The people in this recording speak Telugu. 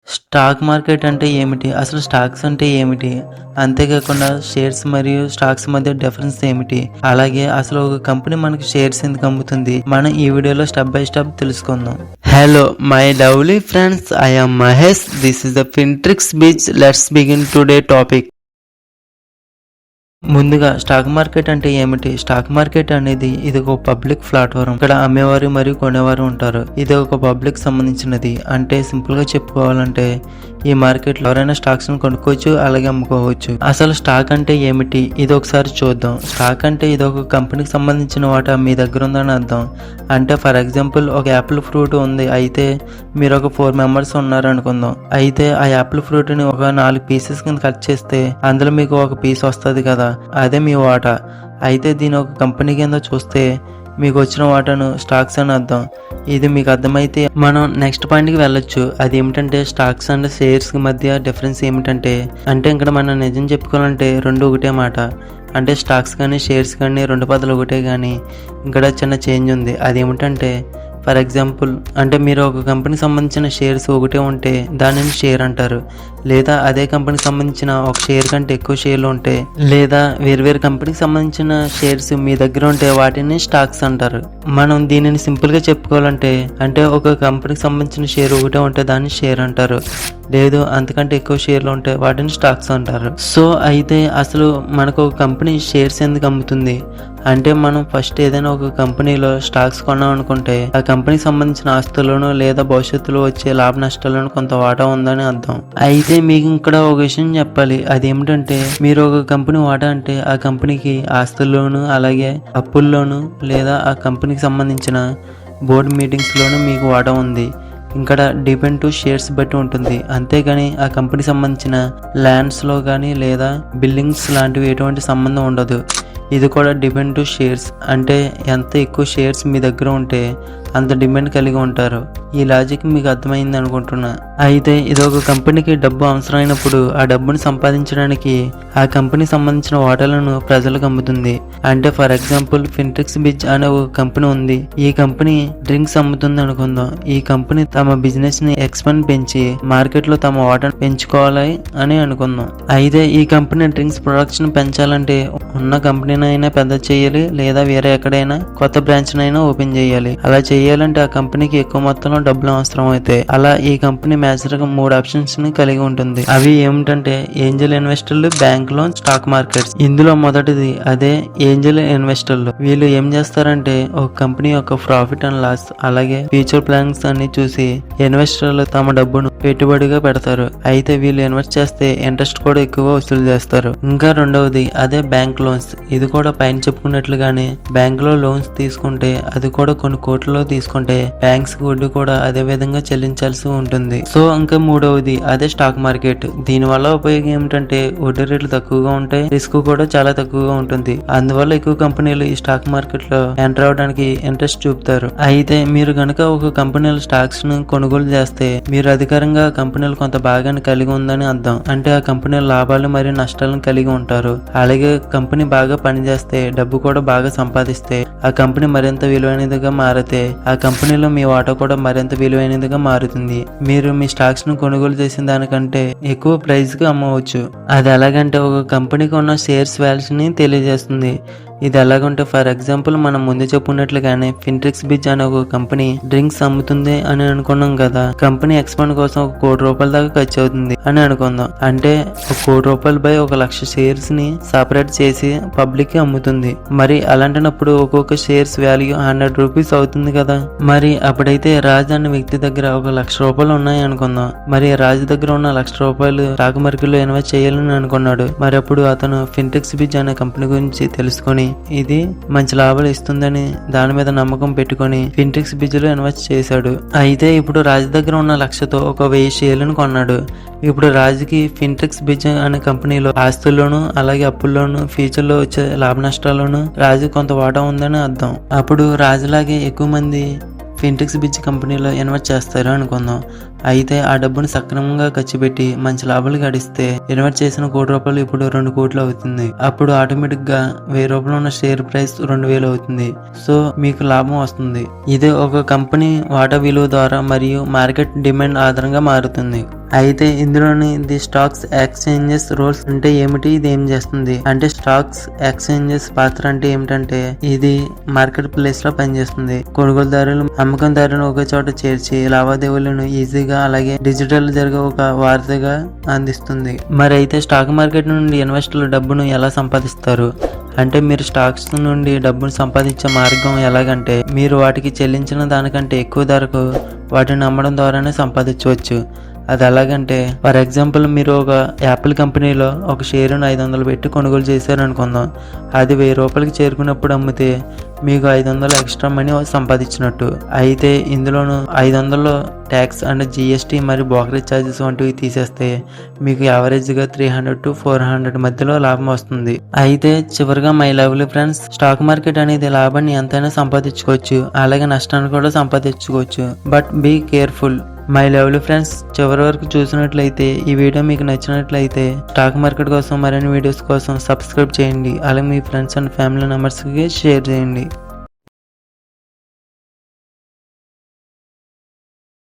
స్టాక్ మార్కెట్ అంటే ఏమిటి? అసలు స్టాక్స్ అంటే ఏమిటి? అంతేకాకుండా షేర్స్ మరియు స్టాక్స్ మధ్య డిఫరెన్స్ ఏమిటి? అలాగే అసలు ఒక కంపెనీ మనకి షేర్స్ ఎందుకు అమ్ముతుంది? మనం ఈ వీడియోలో స్టెప్ బై స్టెప్ తెలుసుకుందాం. Hello my lovely friends, I am Mahesh. This is the Fintrix biz. Let's begin today topic. ముందుగా స్టాక్ మార్కెట్ అంటే ఏమిటి? స్టాక్ మార్కెట్ అనేది ఇది ఒక పబ్లిక్ ప్లాట్ఫారం. ఇక్కడ అమ్మేవారు మరియు కొనేవారు ఉంటారు. ఇది ఒక పబ్లిక్ సంబంధించినది. అంటే సింపుల్ గా చెప్పుకోవాలంటే ఈ మార్కెట్ లో ఎవరైనా స్టాక్స్ ను కొనుక్కోవచ్చు, అలాగే అమ్ముకోవచ్చు. అసలు స్టాక్ అంటే ఏమిటి? ఇది ఒకసారి చూద్దాం. స్టాక్ అంటే ఇది ఒక కంపెనీకి సంబంధించిన వాటా మీ దగ్గర ఉందని అర్థం. అంటే ఫర్ ఎగ్జాంపుల్ ఒక యాపిల్ ఫ్రూట్ ఉంది, అయితే మీరు ఒక 4 మెంబర్స్ ఉన్నారు అనుకుందాం. అయితే ఆ యాపిల్ ఫ్రూట్ ని ఒక 4 పీసెస్ కింద కట్ చేస్తే అందులో మీకు ఒక పీస్ వస్తుంది కదా, అదే మీ వాటా. అయితే దీని ఒక కంపెనీ కింద చూస్తే మీకు వచ్చిన వాటాను స్టాక్స్ అని అర్థం. ఇది మీకు అర్థమైతే మనం నెక్స్ట్ పాయింట్ కి వెళ్ళొచ్చు. అది ఏమిటంటే స్టాక్స్ అండ్ షేర్స్ మధ్య డిఫరెన్స్ ఏమిటంటే, ఇక్కడ మనం నిజం చెప్పుకోవాలంటే రెండు ఒకటే మాట. అంటే స్టాక్స్ కానీ షేర్స్ కానీ రెండు పదాలు ఒకటే, కానీ ఇక్కడ చిన్న చేంజ్ ఉంది. అది ఏమిటంటే ఫర్ ఎగ్జాంపుల్ అంటే మీరు ఒక కంపెనీకి సంబంధించిన షేర్స్ ఒకటే ఉంటే దానిని షేర్ అంటారు. లేదా అదే కంపెనీకి సంబంధించిన ఒక షేర్ కంటే ఎక్కువ షేర్లు ఉంటే, లేదా వేరు కంపెనీకి సంబంధించిన షేర్స్ మీ దగ్గర ఉంటే వాటిని స్టాక్స్ అంటారు. మనం దీనిని సింపుల్ గా చెప్పుకోవాలంటే అంటే ఒక కంపెనీకి సంబంధించిన షేర్ ఒకటే ఉంటే దాన్ని షేర్ అంటారు. లేదు అంతకంటే ఎక్కువ షేర్లు ఉంటే వాటిని స్టాక్స్ అంటారు. సో అయితే అసలు మనకు ఒక కంపెనీ షేర్స్ ఎందుకు అమ్ముతుంది అంటే, మనం ఫస్ట్ ఏదైనా ఒక కంపెనీలో స్టాక్స్ కొన్నాం అనుకుంటే ఆ కంపెనీకి సంబంధించిన ఆస్తులను లేదా భవిష్యత్తులో వచ్చే లాభ నష్టాలను కొంత వాటా ఉందని అర్థం. అయితే మీకు ఇక్కడ ఒక విషయం చెప్పాలి. అదేమిటంటే మీరు ఒక కంపెనీ వాటా అంటే ఆ కంపెనీకి ఆస్తుల్లోను అలాగే అప్పుల్లోను లేదా ఆ కంపెనీకి సంబంధించిన బోర్డు మీటింగ్స్ లోను మీకు వాటా ఉంది. ఇక్కడ డిపెండ్ టు షేర్స్ బట్టి ఉంటుంది. అంతేగాని ఆ కంపెనీకి సంబంధించిన ల్యాండ్స్ లో కానీ లేదా బిల్డింగ్స్ లాంటివి ఎటువంటి సంబంధం ఉండదు. ఇది కూడా డిపెండ్ టు షేర్స్. అంటే ఎంత ఎక్కువ షేర్స్ మీ దగ్గర ఉంటే అంత డిమాండ్ కలిగి ఉంటారు. ఈ లాజిక్ మీకు అర్థమైంది అనుకుంటున్నా. అయితే ఇది ఒక కంపెనీకి డబ్బు అవసరమైనప్పుడు ఆ డబ్బును సంపాదించడానికి ఆ కంపెనీకి సంబంధించిన వాటాలను ప్రజలకు అమ్ముతుంది. అంటే ఫర్ ఎగ్జాంపుల్ ఫిన్ట్రిక్స్ బిజ్ అనే ఒక కంపెనీ ఉంది. ఈ కంపెనీ డ్రింక్స్ అమ్ముతుంది అనుకుందాం. ఈ కంపెనీ తమ బిజినెస్ ని ఎక్స్పాండ్ పెంచి మార్కెట్ లో తమ వాటాను పెంచుకోవాలి అని అనుకుందాం. అయితే ఈ కంపెనీ డ్రింక్స్ ప్రొడక్షన్ పెంచాలంటే ఉన్న కంపెనీనైనా పెద్ద చేయాలి, లేదా వేరే ఎక్కడైనా కొత్త బ్రాంచ్ నైనా ఓపెన్ చేయాలి. అలా చేయాలంటే ఆ కంపెనీకి ఎక్కువ మొత్తంలో డబ్బులు అవసరం అయితే అలా ఈ కంపెనీ మ్యాచ్ గా 3 ఆప్షన్స్ ని కలిగి ఉంటుంది. అవి ఏమిటంటే ఏంజల్ ఇన్వెస్టర్లు, బ్యాంక్ లోన్, స్టాక్ మార్కెట్స్. ఇందులో మొదటిది అదే ఏంజల్ ఇన్వెస్టర్లు. వీళ్ళు ఏం చేస్తారంటే ఒక కంపెనీ యొక్క ప్రాఫిట్ అండ్ లాస్ అలాగే ఫ్యూచర్ ప్లాన్స్ అన్ని చూసి ఇన్వెస్టర్లు తమ డబ్బును పెట్టుబడిగా పెడతారు. అయితే వీళ్ళు ఇన్వెస్ట్ చేస్తే ఇంట్రెస్ట్ కూడా ఎక్కువ వసూలు చేస్తారు. ఇంకా రెండవది అదే బ్యాంక్ లోన్స్. ఇది కూడా పైన చెప్పుకున్నట్లుగానే బ్యాంక్ లో లోన్స్ తీసుకుంటే అది కూడా కొన్ని కోట్లలో తీసుకుంటే బ్యాంక్స్ కి వడ్డీ కూడా అదే విధంగా చెల్లించాల్సి ఉంటుంది. సో ఇంకా మూడవది అదే స్టాక్ మార్కెట్. దీని వల్ల ఉపయోగం ఏమిటంటే వడ్డీ రేట్లు తక్కువగా ఉంటాయి, రిస్క్ కూడా చాలా తక్కువగా ఉంటుంది. అందువల్ల ఎక్కువ కంపెనీలు ఈ స్టాక్ మార్కెట్ లో ఎంటర్ అవడానికి ఇంట్రెస్ట్ చూపుతారు. అయితే మీరు గనక ఒక కంపెనీల స్టాక్స్ ను కొనుగోలు చేస్తే మీరు అధికారంగా కంపెనీలు కొంత భాగాన్ని కలిగి ఉందని అర్థం. అంటే ఆ కంపెనీల లాభాలు మరియు నష్టాలను కలిగి ఉంటారు. అలాగే కంపెనీ బాగా పనిచేస్తే డబ్బు కూడా బాగా సంపాదిస్తే ఆ కంపెనీ మరింత విలువైనదిగా మారితే ఆ కంపెనీలో మీ వాటా కూడా మరింత విలువైనదిగా మారుతుంది. మీరు మీ స్టాక్స్ ను కొనుగోలు చేసిన దానికంటే ఎక్కువ ప్రైస్ కి అమ్మవచ్చు. అది ఎలాగంటే ఒక కంపెనీకి ఉన్న షేర్స్ వాల్యూస్ ని తెలియజేస్తుంది. ఇది ఎలాగంటే ఫర్ ఎగ్జాంపుల్ మనం ముందు చెప్పుకున్నట్లుగానే ఫిన్ట్రిక్స్ బిజ్ అనే ఒక కంపెనీ డ్రింక్స్ అమ్ముతుంది అని అనుకున్నాం కదా. కంపెనీ ఎక్స్పాండ్ కోసం ₹1 కోటి దాకా ఖర్చు అవుతుంది అని అనుకుందాం. అంటే ₹1 కోటి బై 1,00,000 షేర్స్ ని సపరేట్ చేసి పబ్లిక్ కి అమ్ముతుంది. మరి అలాంటినప్పుడు ఒక్కొక్క షేర్స్ వాల్యూ ₹100 అవుతుంది కదా. మరి అప్పుడైతే రాజ్ అనే వ్యక్తి దగ్గర ₹1,00,000 ఉన్నాయి అనుకుందాం. మరి రాజు దగ్గర ఉన్న ₹1,00,000 స్టాక్ మార్కెట్లో ఇన్వెస్ట్ చేయాలని అనుకున్నాడు. మరి అప్పుడు అతను ఫిన్ట్రిక్స్ బిజ్ అనే కంపెనీ గురించి తెలుసుకొని ఇది మంచి లాభాలు ఇస్తుందని దాని మీద నమ్మకం పెట్టుకొని ఫిన్ట్రిక్స్ బిజ్ లో ఇన్వెస్ట్ చేశాడు. అయితే ఇప్పుడు రాజు దగ్గర ఉన్న 1,00,000తో 1,000 షేర్లను కొన్నాడు. ఇప్పుడు రాజుకి ఫిన్ట్రిక్స్ బిజ్ అనే కంపెనీలో ఆస్తుల్లోను అలాగే అప్పుల్లోను ఫ్యూచర్ లో వచ్చే లాభ నష్టాల్లోను రాజు కొంత వాటా ఉందని అర్థం. అప్పుడు రాజులాగే ఎక్కువ మంది ఫిన్టెక్స్ బిజ్ కంపెనీలో ఇన్వెస్ట్ చేస్తారు అనుకుందాం. అయితే ఆ డబ్బును సక్రమంగా ఖర్చు పెట్టి మంచి లాభాలు గడిస్తే ఇన్వెస్ట్ చేసిన ₹1,00,00,000 ఇప్పుడు 2 కోట్లు అవుతుంది. అప్పుడు ఆటోమేటిక్ గా ₹1000 ఉన్న షేర్ ప్రైస్ 2000 అవుతుంది. సో మీకు లాభం వస్తుంది. ఇది ఒక కంపెనీ వాటా విలువ ద్వారా మరియు మార్కెట్ డిమాండ్ ఆధారంగా మారుతుంది. అయితే ఇందులోని ది స్టాక్స్ ఎక్స్చేంజెస్ రూల్స్ అంటే ఏమిటి, ఇది ఏం చేస్తుంది అంటే స్టాక్స్ ఎక్స్చేంజెస్ పాత్ర అంటే ఏమిటంటే ఇది మార్కెట్ ప్లేస్ లో పనిచేస్తుంది. కొనుగోలుదారులు అమ్మకందారులను ఒక చోట చేర్చి లావాదేవీలను ఈజీగా అలాగే డిజిటల్ జరిగే ఒక వార్తగా అందిస్తుంది. మరి అయితే స్టాక్ మార్కెట్ నుండి ఇన్వెస్టర్లు డబ్బును ఎలా సంపాదిస్తారు అంటే మీరు స్టాక్స్ నుండి డబ్బును సంపాదించే మార్గం ఎలాగంటే మీరు వాటికి చెల్లించిన దానికంటే ఎక్కువ ధరకు వాటిని అమ్మడం ద్వారానే సంపాదించవచ్చు. అది ఎలాగంటే ఫర్ ఎగ్జాంపుల్ మీరు ఒక యాపిల్ కంపెనీలో ఒక షేరును 500 పెట్టి కొనుగోలు చేశారు అనుకుందాం. అది ₹1000 చేరుకున్నప్పుడు అమ్మితే మీకు 500 ఎక్స్ట్రా మనీ సంపాదించినట్టు. అయితే ఇందులోను 500లో ట్యాక్స్ అండ్ GST మరియు బ్రోకరేజ్ ఛార్జెస్ వంటివి తీసేస్తే మీకు యావరేజ్గా 300 to 400 మధ్యలో లాభం వస్తుంది. అయితే చివరిగా my lovely friends, stock market అనేది లాభాన్ని ఎంతైనా సంపాదించుకోవచ్చు, అలాగే నష్టాన్ని కూడా సంపాదించుకోవచ్చు. But be careful. My lovely friends, చివరి వరకు చూసినట్లయితే ఈ వీడియో మీకు నచ్చినట్లయితే స్టాక్ మార్కెట్ కోసం మరిన్ని వీడియోస్ కోసం సబ్స్క్రైబ్ చేయండి. అలాగే మీ ఫ్రెండ్స్ అండ్ ఫ్యామిలీ మెంబర్స్కి షేర్ చేయండి.